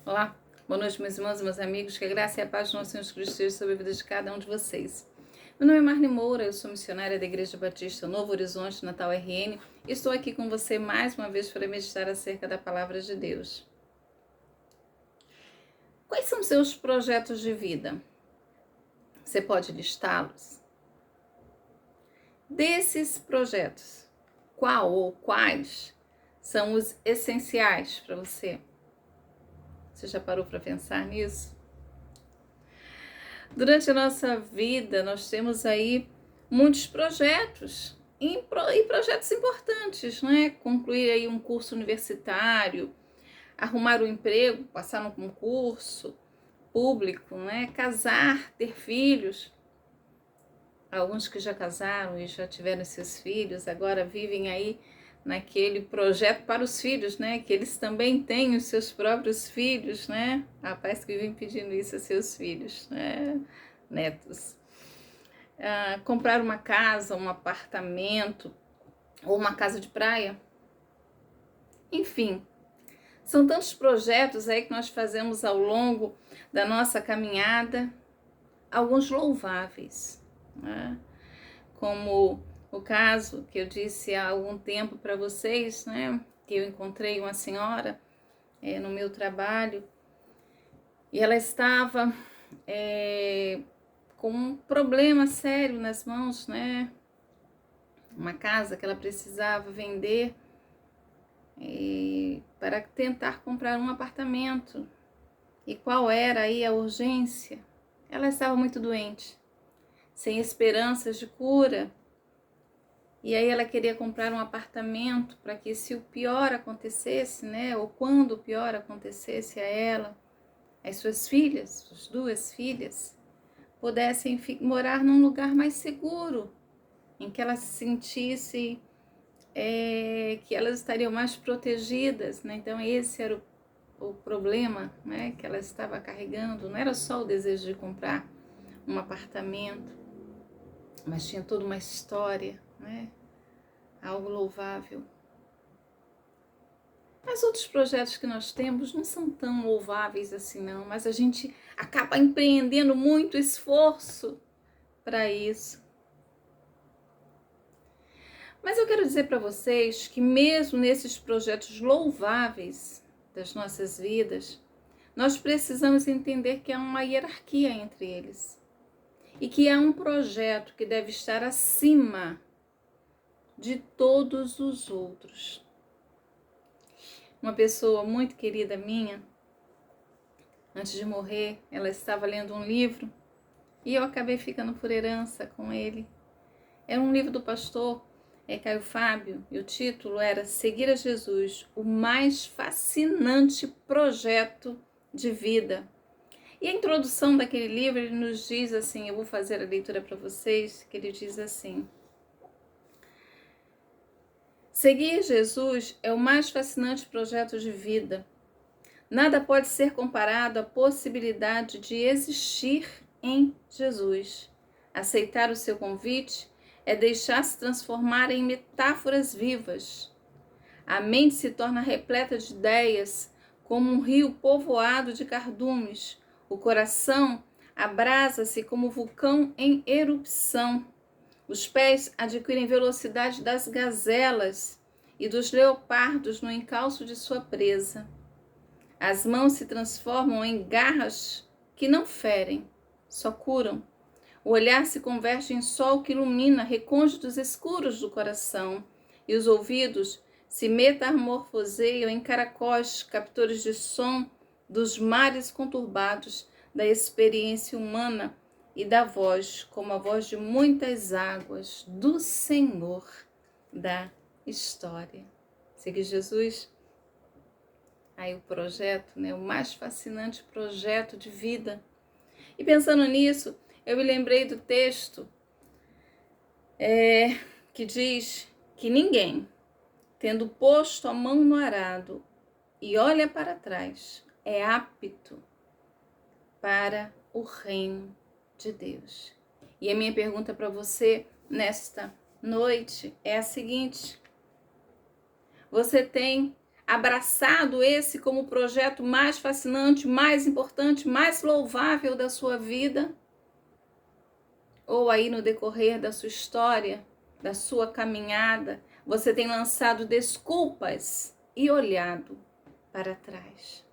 Olá, boa noite, meus irmãos e meus amigos. Que a graça e a paz do nosso Senhor Jesus Cristo esteja sobre a vida de cada um de vocês. Meu nome é Marli Moura, eu sou missionária da Igreja Batista Novo Horizonte, Natal RN, e estou aqui com você mais uma vez para meditar acerca da Palavra de Deus. Quais são seus projetos de vida? Você pode listá-los? Desses projetos, qual ou quais são os essenciais para você? Você já parou para pensar nisso? Durante a nossa vida, nós temos aí muitos projetos e projetos importantes, né? Concluir aí um curso universitário, arrumar um emprego, passar num concurso público, né? Casar, ter filhos. Alguns que já casaram e já tiveram seus filhos, agora vivem aí naquele projeto para os filhos, né? Que eles também têm os seus próprios filhos, né? Rapaz que vem pedindo isso a seus filhos, né? Netos. Comprar uma casa, um apartamento ou uma casa de praia. Enfim, são tantos projetos aí que nós fazemos ao longo da nossa caminhada, alguns louváveis, né? Como o caso que eu disse há algum tempo para vocês, né? Que eu encontrei uma senhora no meu trabalho e ela estava com um problema sério nas mãos, né? Uma casa que ela precisava vender para tentar comprar um apartamento. E qual era aí a urgência? Ela estava muito doente, sem esperanças de cura. E aí ela queria comprar um apartamento para que, se o pior acontecesse, né, ou quando o pior acontecesse a ela, as suas filhas, as duas filhas, pudessem morar num lugar mais seguro, em que ela se sentisse que elas estariam mais protegidas, né? Então esse era o problema, né, que ela estava carregando. Não era só o desejo de comprar um apartamento, mas tinha toda uma história, né? Algo louvável. Mas outros projetos que nós temos não são tão louváveis assim não, mas a gente acaba empreendendo muito esforço para isso. Mas eu quero dizer para vocês que mesmo nesses projetos louváveis das nossas vidas, nós precisamos entender que há uma hierarquia entre eles e que há um projeto que deve estar acima de todos os outros. Uma pessoa muito querida minha, antes de morrer, ela estava lendo um livro e eu acabei ficando por herança com ele. Era um livro do pastor Caio Fábio e o título era Seguir a Jesus, o mais fascinante projeto de vida. E a introdução daquele livro, ele nos diz assim, eu vou fazer a leitura para vocês, que ele diz assim: seguir Jesus é o mais fascinante projeto de vida. Nada pode ser comparado à possibilidade de existir em Jesus. Aceitar o seu convite é deixar-se transformar em metáforas vivas. A mente se torna repleta de ideias, como um rio povoado de cardumes. O coração abrasa-se como vulcão em erupção. Os pés adquirem velocidade das gazelas e dos leopardos no encalço de sua presa. As mãos se transformam em garras que não ferem, só curam. O olhar se converte em sol que ilumina recônditos escuros do coração, e os ouvidos se metamorfoseiam em caracóis, captores de som dos mares conturbados da experiência humana e da voz, como a voz de muitas águas, do Senhor da história. Seguir Jesus? Aí o projeto, né, o mais fascinante projeto de vida. E pensando nisso, eu me lembrei do texto que diz que ninguém, tendo posto a mão no arado e olha para trás, é apto para o reino de Deus. E a minha pergunta para você nesta noite é a seguinte: você tem abraçado esse como o projeto mais fascinante, mais importante, mais louvável da sua vida? Ou aí no decorrer da sua história, da sua caminhada, você tem lançado desculpas e olhado para trás?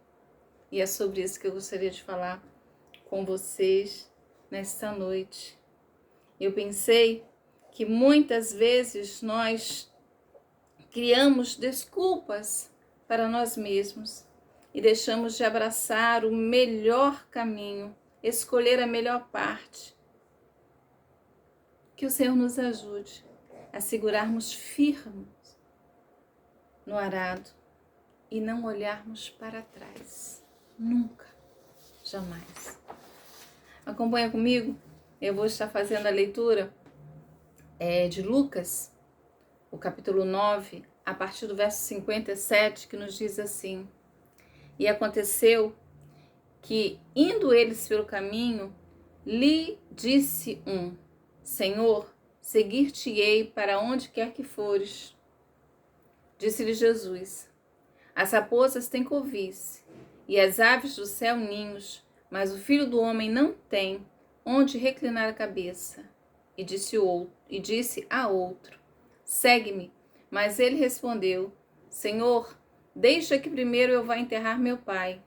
E é sobre isso que eu gostaria de falar com vocês nesta noite. Eu pensei que muitas vezes nós criamos desculpas para nós mesmos e deixamos de abraçar o melhor caminho, escolher a melhor parte. Que o Senhor nos ajude a segurarmos firmes no arado e não olharmos para trás. Nunca, jamais. Acompanha comigo, eu vou estar fazendo a leitura de Lucas, o capítulo 9, a partir do verso 57, que nos diz assim: E aconteceu que, indo eles pelo caminho, lhe disse um: Senhor, seguir-te-ei para onde quer que fores. Disse-lhe Jesus: As raposas têm covice, e as aves do céu ninhos, mas o Filho do Homem não tem onde reclinar a cabeça. E disse a outro: Segue-me. Mas ele respondeu: Senhor, deixa que primeiro eu vá enterrar meu pai.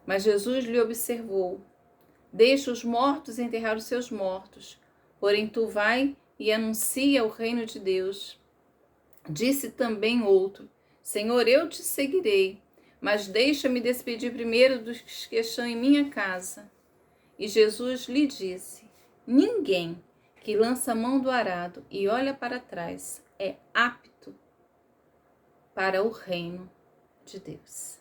Mas Jesus lhe observou: Deixa os mortos enterrar os seus mortos, porém tu vai e anuncia o reino de Deus. Disse também outro: Senhor, eu te seguirei, mas deixa-me despedir primeiro dos que estão em minha casa. E Jesus lhe disse: Ninguém que lança a mão do arado e olha para trás é apto para o reino de Deus.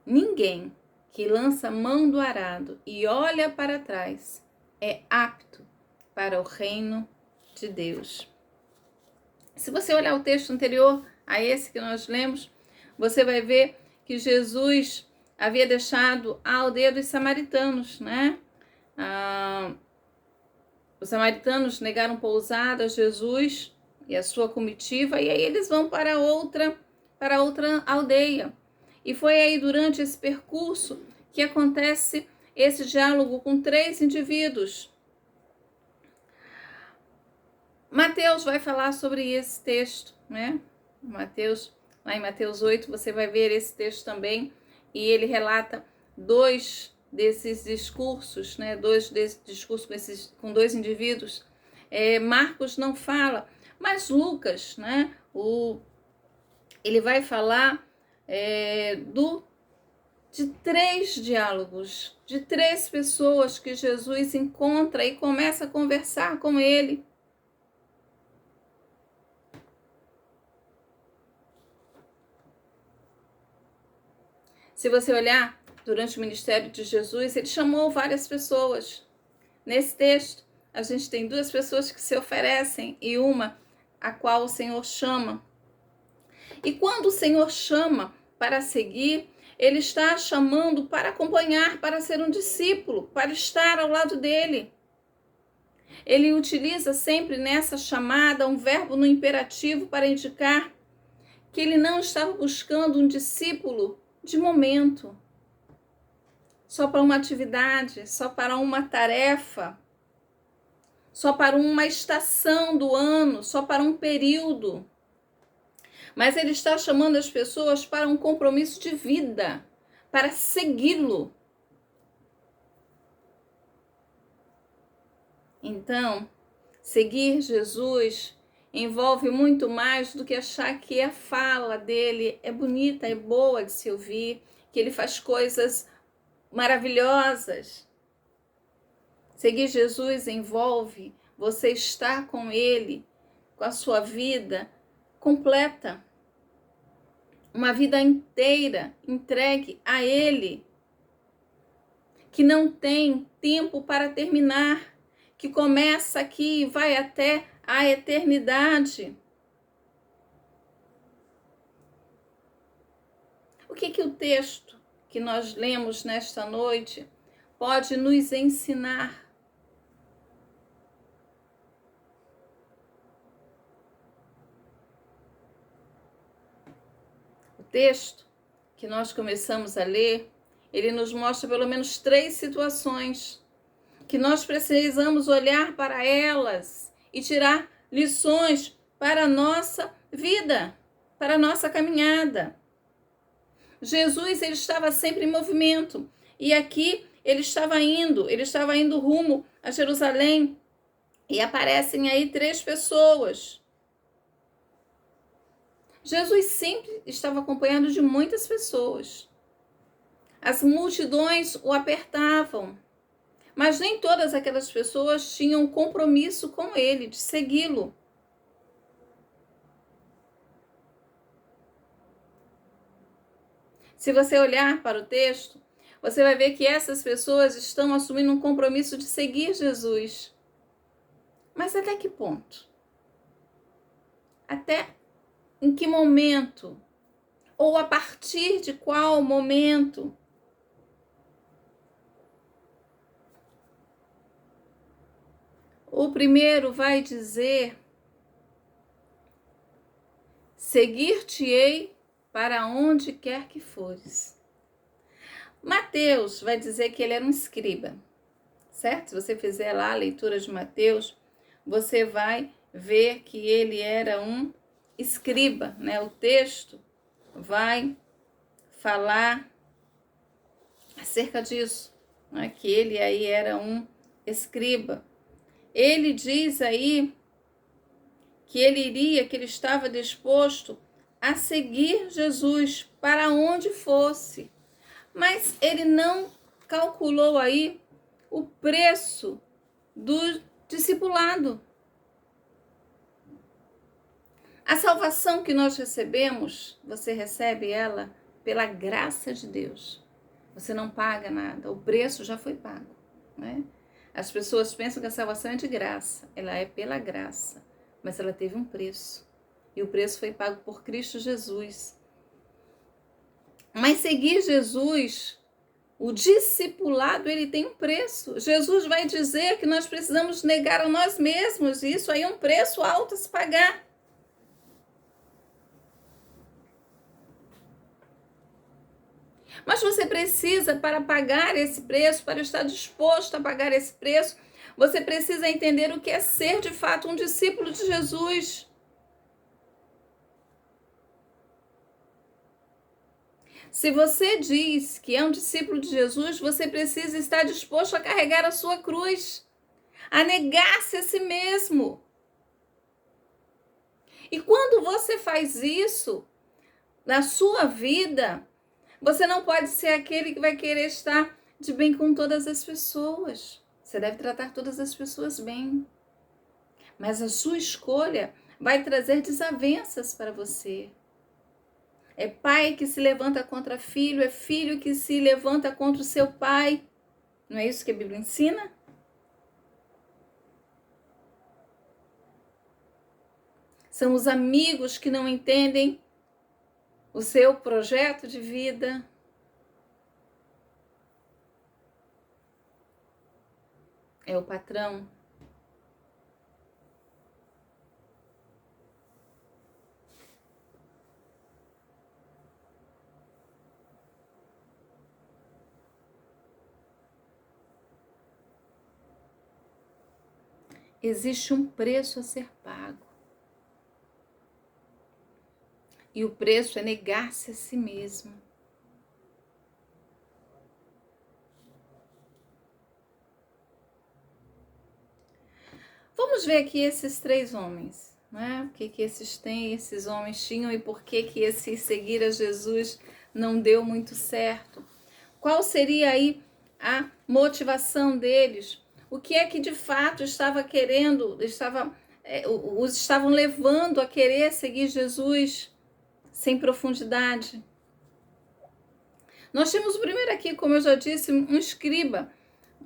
Ninguém que lança a mão do arado e olha para trás é apto para o reino de Deus. Se você olhar o texto anterior a esse que nós lemos, você vai ver que Jesus havia deixado a aldeia dos samaritanos, né? Os samaritanos negaram pousada a Jesus e a sua comitiva, e aí eles vão para outra aldeia. E foi aí durante esse percurso que acontece esse diálogo com 3 indivíduos. Mateus vai falar sobre esse texto, né? Lá em Mateus 8, você vai ver esse texto também, e ele relata 2 desses discursos, né? 2 desses discursos com 2 indivíduos. Marcos não fala, mas Lucas, né? Ele vai falar de 3 diálogos, de 3 pessoas que Jesus encontra e começa a conversar com ele. Se você olhar, durante o ministério de Jesus, ele chamou várias pessoas. Nesse texto, a gente tem 2 pessoas que se oferecem e uma a qual o Senhor chama. E quando o Senhor chama para seguir, ele está chamando para acompanhar, para ser um discípulo, para estar ao lado dele. Ele utiliza sempre nessa chamada um verbo no imperativo para indicar que ele não estava buscando um discípulo de momento, só para uma atividade, só para uma tarefa, só para uma estação do ano, só para um período. Mas ele está chamando as pessoas para um compromisso de vida, para segui-lo. Então, seguir Jesus envolve muito mais do que achar que a fala dele é bonita, é boa de se ouvir, que ele faz coisas maravilhosas. Seguir Jesus envolve você estar com ele, com a sua vida completa, uma vida inteira entregue a ele, que não tem tempo para terminar, que começa aqui e vai até a eternidade. O que o texto que nós lemos nesta noite pode nos ensinar? O texto que nós começamos a ler, ele nos mostra pelo menos 3 situações que nós precisamos olhar para elas e tirar lições para a nossa vida, para a nossa caminhada. Jesus, ele estava sempre em movimento, e aqui ele estava indo rumo a Jerusalém, e aparecem aí 3 pessoas. Jesus sempre estava acompanhado de muitas pessoas. As multidões o apertavam, mas nem todas aquelas pessoas tinham um compromisso com ele, de segui-lo. Se você olhar para o texto, você vai ver que essas pessoas estão assumindo um compromisso de seguir Jesus. Mas até que ponto? Até em que momento? Ou a partir de qual momento? O primeiro vai dizer: seguir-te-ei para onde quer que fores. Mateus vai dizer que ele era um escriba, certo? Se você fizer lá a leitura de Mateus, você vai ver que ele era um escriba, né? O texto vai falar acerca disso, né? Que ele aí era um escriba. Ele diz aí que ele estava disposto a seguir Jesus para onde fosse, mas ele não calculou aí o preço do discipulado. A salvação que nós recebemos, você recebe ela pela graça de Deus. Você não paga nada, o preço já foi pago, né? As pessoas pensam que a salvação é de graça, ela é pela graça, mas ela teve um preço, e o preço foi pago por Cristo Jesus. Mas seguir Jesus, o discipulado, ele tem um preço. Jesus vai dizer que nós precisamos negar a nós mesmos, e isso aí é um preço alto a se pagar. Mas você precisa, para pagar esse preço, para estar disposto a pagar esse preço, você precisa entender o que é ser de fato um discípulo de Jesus. Se você diz que é um discípulo de Jesus, você precisa estar disposto a carregar a sua cruz, a negar-se a si mesmo. E quando você faz isso na sua vida, você não pode ser aquele que vai querer estar de bem com todas as pessoas. Você deve tratar todas as pessoas bem. Mas a sua escolha vai trazer desavenças para você. É pai que se levanta contra filho, é filho que se levanta contra o seu pai. Não é isso que a Bíblia ensina? São os amigos que não entendem o seu projeto de vida. É o patrão. Existe um preço a ser pago. E o preço é negar-se a si mesmo. Vamos ver aqui esses 3 homens, né? O que esses homens tinham e por que esse seguir a Jesus não deu muito certo. Qual seria aí a motivação deles? O que é que de fato estava querendo, os estavam levando a querer seguir Jesus sem profundidade? Nós temos primeiro aqui, como eu já disse, um escriba.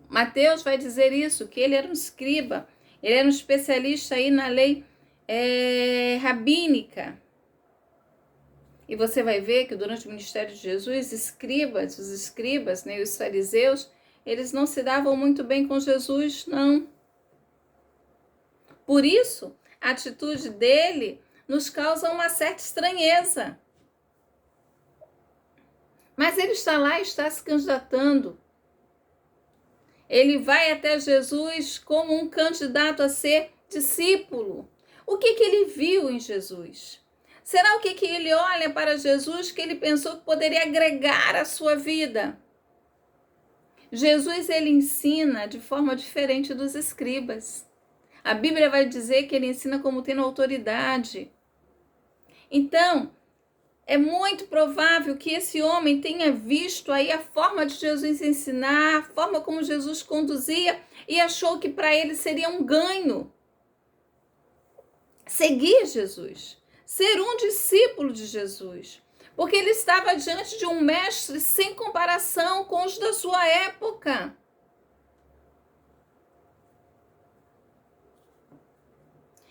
Mateus vai dizer isso, que ele era um escriba, ele era um especialista aí na lei rabínica. E você vai ver que durante o ministério de Jesus, os escribas, né, os fariseus, eles não se davam muito bem com Jesus, não. Por isso, a atitude dele nos causa uma certa estranheza. Mas ele está lá e está se candidatando. Ele vai até Jesus como um candidato a ser discípulo. O que ele viu em Jesus? Será o que ele olha para Jesus que ele pensou que poderia agregar à sua vida? Jesus, ele ensina de forma diferente dos escribas. A Bíblia vai dizer que ele ensina como tendo autoridade. Então, é muito provável que esse homem tenha visto aí a forma de Jesus ensinar, a forma como Jesus conduzia e achou que para ele seria um ganho seguir Jesus, ser um discípulo de Jesus, porque ele estava diante de um mestre sem comparação com os da sua época.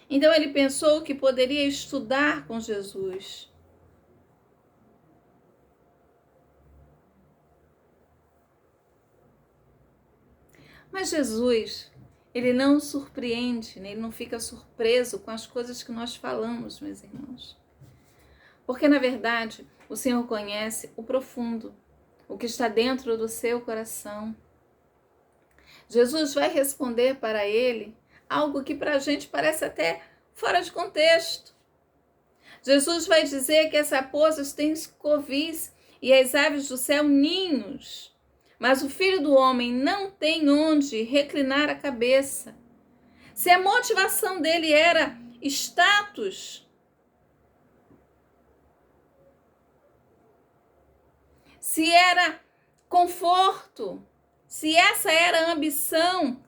Então ele pensou que poderia estudar com Jesus. Mas Jesus, ele não surpreende, né? Ele não fica surpreso com as coisas que nós falamos, meus irmãos. Porque, na verdade, o Senhor conhece o profundo, o que está dentro do seu coração. Jesus vai responder para ele algo que para a gente parece até fora de contexto. Jesus vai dizer que as raposas têm covis e as aves do céu ninhos, mas o Filho do Homem não tem onde reclinar a cabeça. Se a motivação dele era status, se era conforto, se essa era a ambição,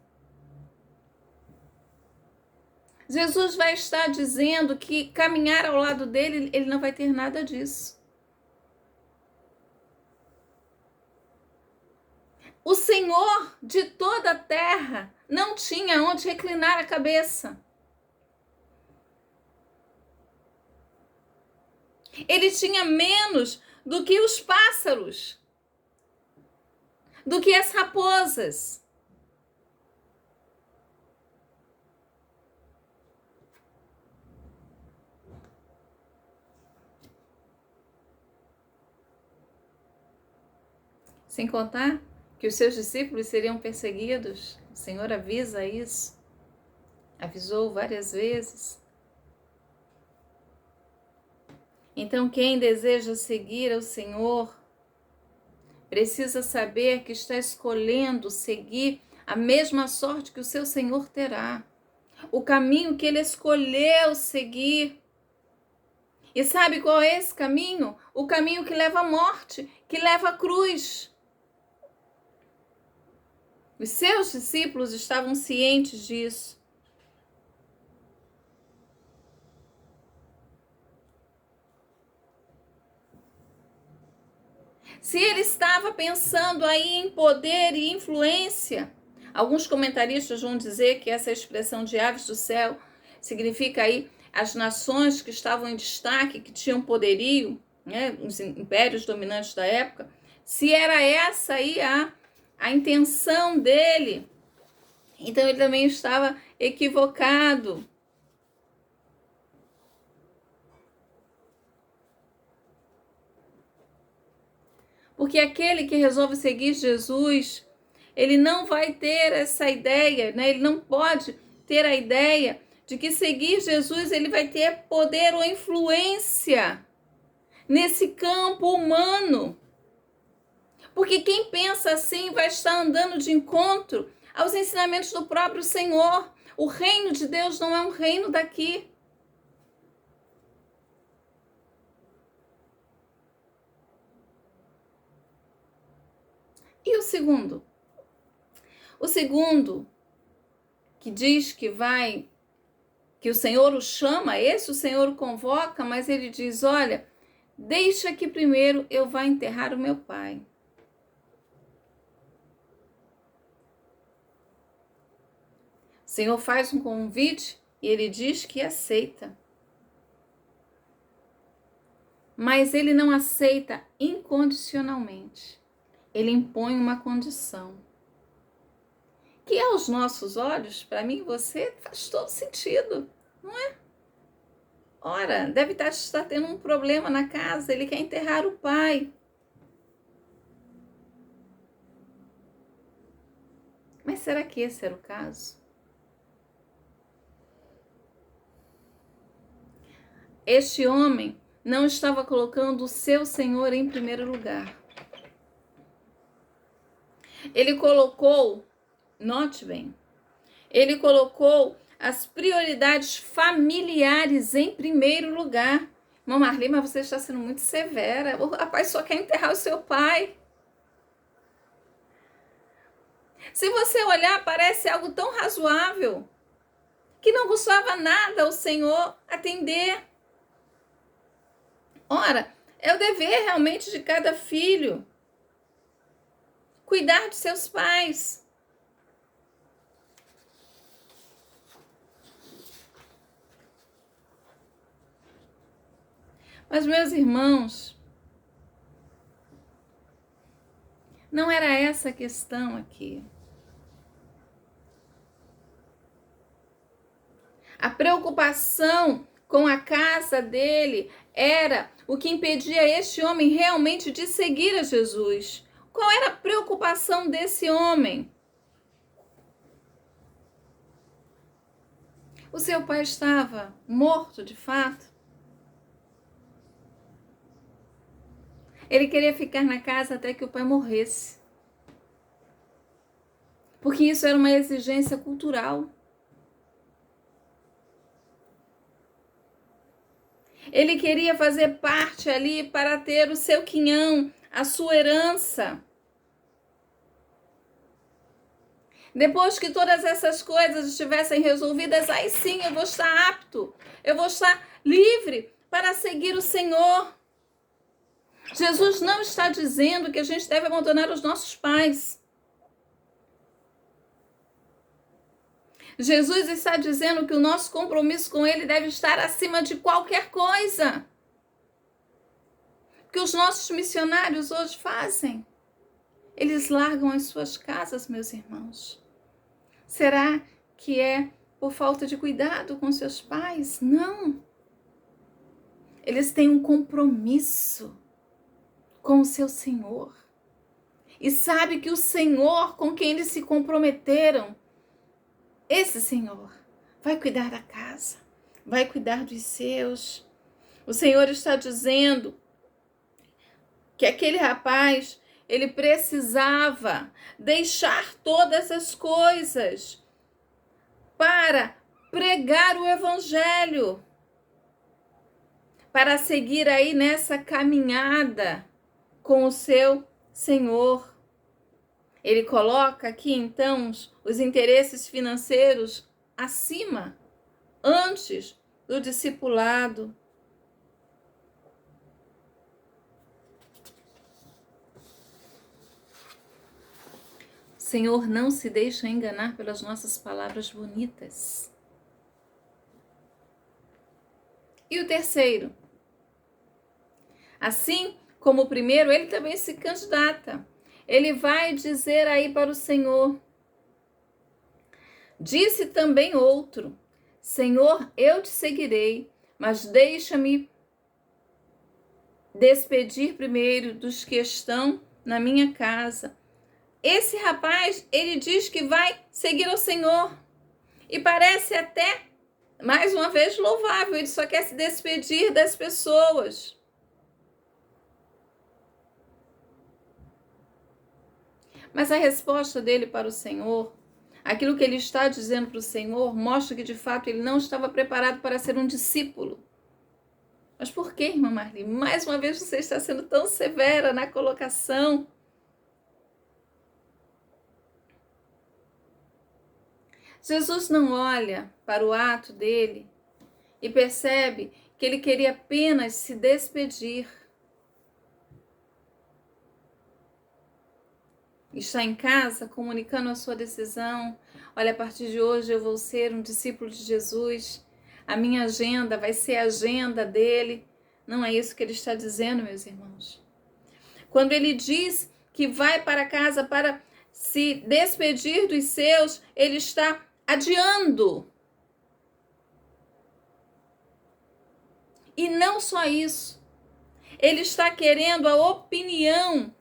Jesus vai estar dizendo que caminhar ao lado dele, ele não vai ter nada disso. O Senhor de toda a terra não tinha onde reclinar a cabeça. Ele tinha menos do que os pássaros, do que as raposas. Sem contar que os seus discípulos seriam perseguidos. O Senhor avisa isso. Avisou várias vezes. Então, quem deseja seguir ao Senhor precisa saber que está escolhendo seguir a mesma sorte que o seu Senhor terá. O caminho que ele escolheu seguir. E sabe qual é esse caminho? O caminho que leva à morte, que leva à cruz. Os seus discípulos estavam cientes disso. Se ele estava pensando aí em poder e influência, alguns comentaristas vão dizer que essa expressão de aves do céu significa aí as nações que estavam em destaque, que tinham poderio, né, os impérios dominantes da época. Se era essa aí a intenção dele, então ele também estava equivocado. Porque aquele que resolve seguir Jesus, ele não vai ter essa ideia, né? Ele não pode ter a ideia de que seguir Jesus ele vai ter poder ou influência nesse campo humano. Porque quem pensa assim vai estar andando de encontro aos ensinamentos do próprio Senhor. O reino de Deus não é um reino daqui. E o segundo? O segundo, que diz que o Senhor o chama, esse o Senhor o convoca, mas ele diz, olha, deixa que primeiro eu vá enterrar o meu pai. O Senhor faz um convite e ele diz que aceita. Mas ele não aceita incondicionalmente. Ele impõe uma condição. Que aos nossos olhos, para mim e você, faz todo sentido, não é? Ora, deve estar tendo um problema na casa, ele quer enterrar o pai. Mas será que esse era o caso? Este homem não estava colocando o seu Senhor em primeiro lugar. Ele colocou, note bem, ele colocou as prioridades familiares em primeiro lugar. Irmã Marli, mas você está sendo muito severa. O rapaz só quer enterrar o seu pai. Se você olhar, parece algo tão razoável, que não custava nada ao Senhor atender. Ora, é o dever realmente de cada filho cuidar de seus pais. Mas, meus irmãos, não era essa a questão aqui. A preocupação com a casa dele era o que impedia este homem realmente de seguir a Jesus. Qual era a preocupação desse homem? O seu pai estava morto de fato? Ele queria ficar na casa até que o pai morresse. Porque isso era uma exigência cultural. Ele queria fazer parte ali para ter o seu quinhão, a sua herança. Depois que todas essas coisas estivessem resolvidas, aí sim eu vou estar apto, eu vou estar livre para seguir o Senhor. Jesus não está dizendo que a gente deve abandonar os nossos pais. Jesus está dizendo que o nosso compromisso com Ele deve estar acima de qualquer coisa. Que os nossos missionários hoje fazem. Eles largam as suas casas, meus irmãos. Será que é por falta de cuidado com seus pais? Não. Eles têm um compromisso com o seu Senhor. E sabe que o Senhor com quem eles se comprometeram, esse Senhor vai cuidar da casa, vai cuidar dos seus. O Senhor está dizendo que aquele rapaz, ele precisava deixar todas as coisas para pregar o Evangelho, para seguir aí nessa caminhada com o seu Senhor. Ele coloca aqui, então, os interesses financeiros acima, antes do discipulado. O Senhor não se deixa enganar pelas nossas palavras bonitas. E o terceiro? Assim como o primeiro, ele também se candidata. Ele vai dizer aí para o Senhor. Disse também outro: Senhor, eu te seguirei, mas deixa-me despedir primeiro dos que estão na minha casa. Esse rapaz, ele diz que vai seguir ao Senhor. E parece até, mais uma vez, louvável. Ele só quer se despedir das pessoas. Mas a resposta dele para o Senhor, aquilo que ele está dizendo para o Senhor, mostra que de fato ele não estava preparado para ser um discípulo. Mas por que, irmã Marli? Mais uma vez você está sendo tão severa na colocação. Jesus não olha para o ato dele e percebe que ele queria apenas se despedir. Está em casa comunicando a sua decisão. Olha, a partir de hoje eu vou ser um discípulo de Jesus. A minha agenda vai ser a agenda dele. Não é isso que ele está dizendo, meus irmãos. Quando ele diz que vai para casa para se despedir dos seus, ele está adiando. E não só isso. Ele está querendo a opinião.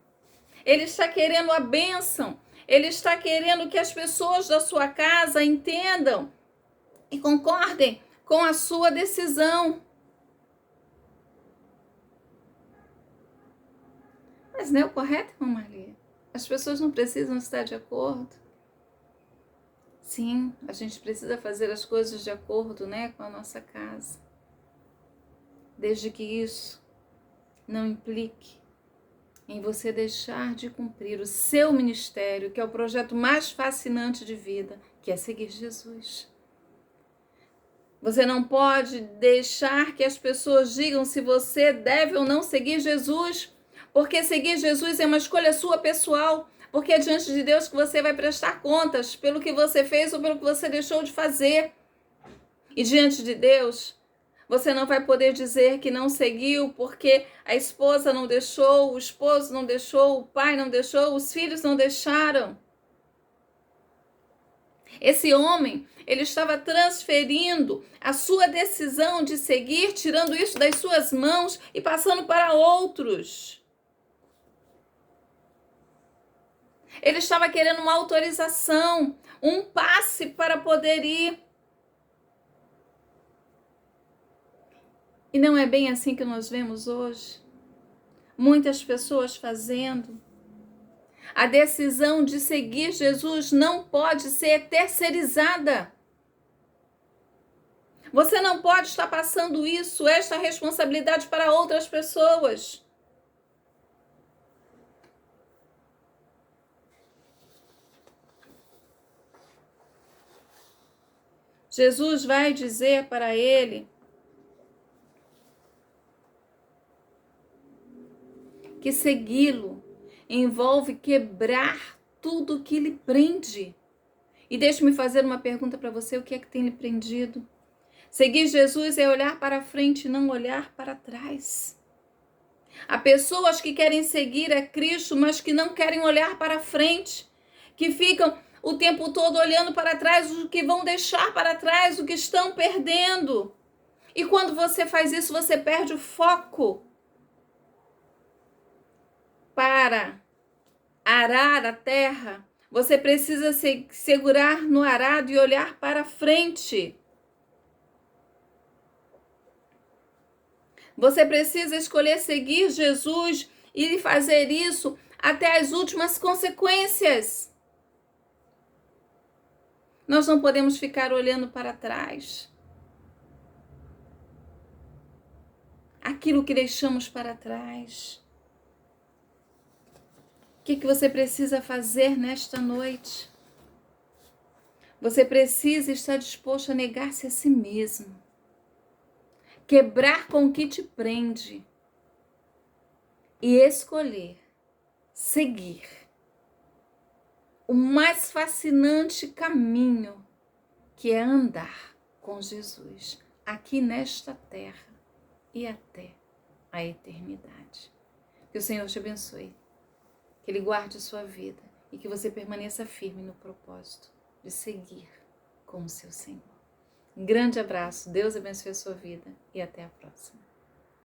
Ele está querendo a bênção. Ele está querendo que as pessoas da sua casa entendam e concordem com a sua decisão. Mas não é o correto, irmã Marli? As pessoas não precisam estar de acordo. Sim, a gente precisa fazer as coisas de acordo, com a nossa casa. Desde que isso não implique em você deixar de cumprir o seu ministério, que é o projeto mais fascinante de vida, que é seguir Jesus. Você não pode deixar que as pessoas digam se você deve ou não seguir Jesus, porque seguir Jesus é uma escolha sua pessoal, porque é diante de Deus que você vai prestar contas pelo que você fez ou pelo que você deixou de fazer. E diante de Deus, você não vai poder dizer que não seguiu porque a esposa não deixou, o esposo não deixou, o pai não deixou, os filhos não deixaram. Esse homem, ele estava transferindo a sua decisão de seguir, tirando isso das suas mãos e passando para outros. Ele estava querendo uma autorização, um passe para poder ir. E não é bem assim que nós vemos hoje. Muitas pessoas fazendo. A decisão de seguir Jesus não pode ser terceirizada. Você não pode estar passando esta responsabilidade para outras pessoas. Jesus vai dizer para ele que segui-lo envolve quebrar tudo que lhe prende. E deixe-me fazer uma pergunta para você: o que é que tem lhe prendido? Seguir Jesus é olhar para frente e não olhar para trás. Há pessoas que querem seguir a Cristo, mas que não querem olhar para frente, que ficam o tempo todo olhando para trás, o que vão deixar para trás, o que estão perdendo. E quando você faz isso, você perde o foco. Para arar a terra, você precisa se segurar no arado e olhar para frente. Você precisa escolher seguir Jesus e fazer isso até as últimas consequências. Nós não podemos ficar olhando para trás. Aquilo que deixamos para trás. O que você precisa fazer nesta noite? Você precisa estar disposto a negar-se a si mesmo. Quebrar com o que te prende. E escolher seguir o mais fascinante caminho, que é andar com Jesus aqui nesta terra e até a eternidade. Que o Senhor te abençoe, que Ele guarde sua vida e que você permaneça firme no propósito de seguir com o seu Senhor. Um grande abraço, Deus abençoe a sua vida e até a próxima.